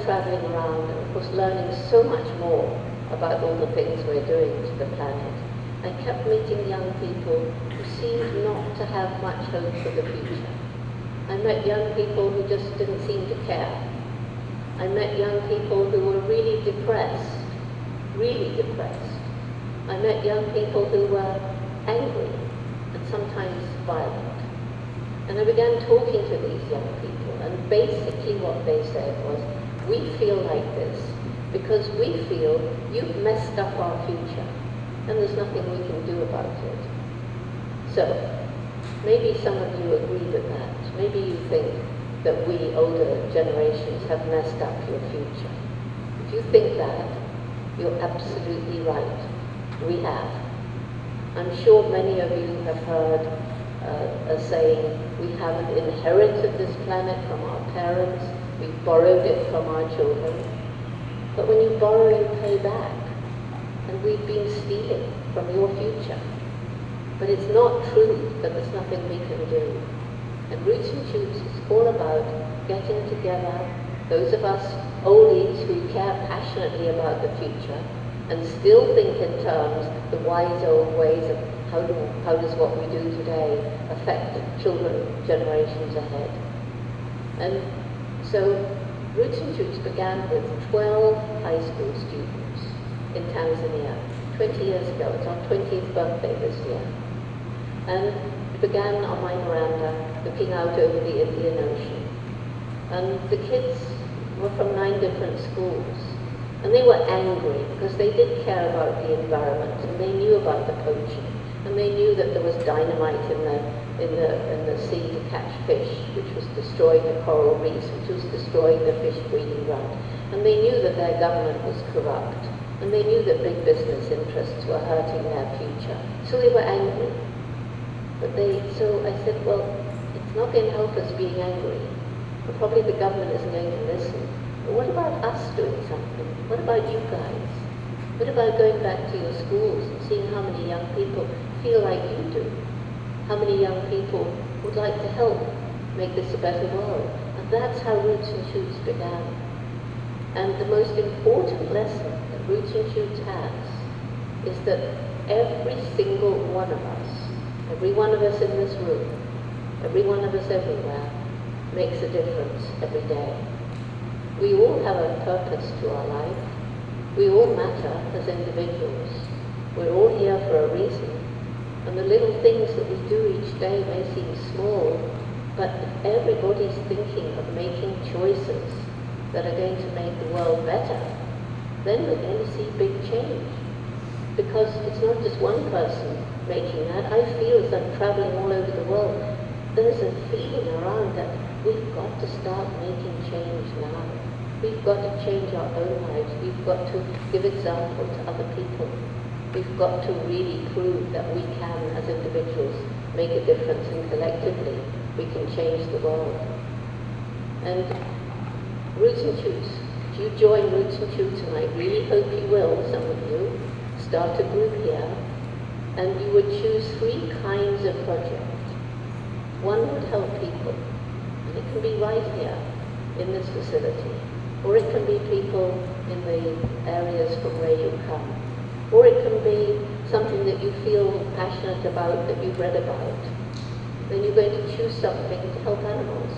traveling around and, of course, learning so much more about all the things we're doing to the planet, I kept meeting young people who seemed not to have much hope for the future. I met young people who just didn't seem to care. I met young people who were really depressed. I met young people who were angry and sometimes violent. And I began talking to these young people, and basically what they said was, we feel like this because we feel you've messed up our future, and there's nothing we can do about it. So, maybe some of you agree with that. Maybe you think that we older generations have messed up your future. If you think that, you're absolutely right. We have. I'm sure many of you have heard a saying, we haven't inherited this planet from our parents, we've borrowed it from our children. But when you borrow, you pay back. And we've been stealing from your future. But it's not true that there's nothing we can do. And Roots and Shoots is all about getting together, those of us oldies who care passionately about the future, and still think in terms, the wise old ways of how does what we do today affect children generations ahead. And so Roots and Shoots began with 12 high school students in Tanzania 20 years ago. It's our 20th birthday this year. And it began on my veranda, looking out over the Indian Ocean. And the kids were from 9 different schools. And they were angry because they did care about the environment, and they knew about the poaching. And they knew that there was dynamite in the sea to catch fish, which was destroying the coral reefs, which was destroying the fish breeding ground. And they knew that their government was corrupt. And they knew that big business interests were hurting their future. So they were angry. So I said, well, it's not going to help us being angry. But probably the government isn't going to listen. But what about us doing something? What about you guys? What about going back to your schools and seeing how many young people feel like you do? How many young people would like to help make this a better world? And that's how Roots and Shoots began. And the most important lesson that Roots and Shoots has is that every single one of us, every one of us in this room, every one of us everywhere, makes a difference every day. We all have a purpose to our life. We all matter as individuals. We're all here for a reason. And the little things that we do each day may seem small, but if everybody's thinking of making choices that are going to make the world better, then we're going to see big change. Because it's not just one person making that. I feel as I'm traveling all over the world, there's a feeling around that we've got to start making change now. We've got to change our own lives. We've got to give example to other people. We've got to really prove that we can, as individuals, make a difference, and collectively we can change the world. And Roots and Shoots, if you join Roots and Shoots, and I really hope you will, some of you, start a group here, and you would choose 3 kinds of project. One would help people, and it can be right here in this facility. Or it can be people in the areas from where you come. Or it can be something that you feel passionate about, that you've read about. Then you're going to choose something to help animals.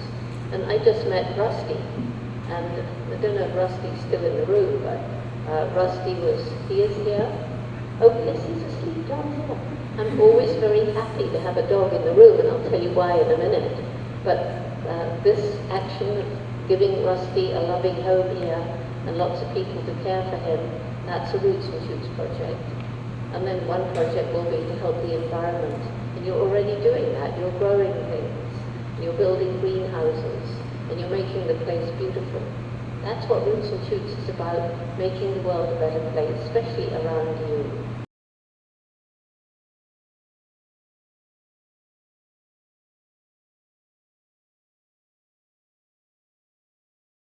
And I just met Rusty, and I don't know if Rusty's still in the room, but he is here. Oh yes, he's asleep down here. I'm always very happy to have a dog in the room, and I'll tell you why in a minute. But this action, giving Rusty a loving home here and lots of people to care for him, that's a Roots and Shoots project. And then one project will be to help the environment. And you're already doing that. You're growing things. You're building greenhouses. And you're making the place beautiful. That's what Roots and Shoots is about, making the world a better place, especially around you.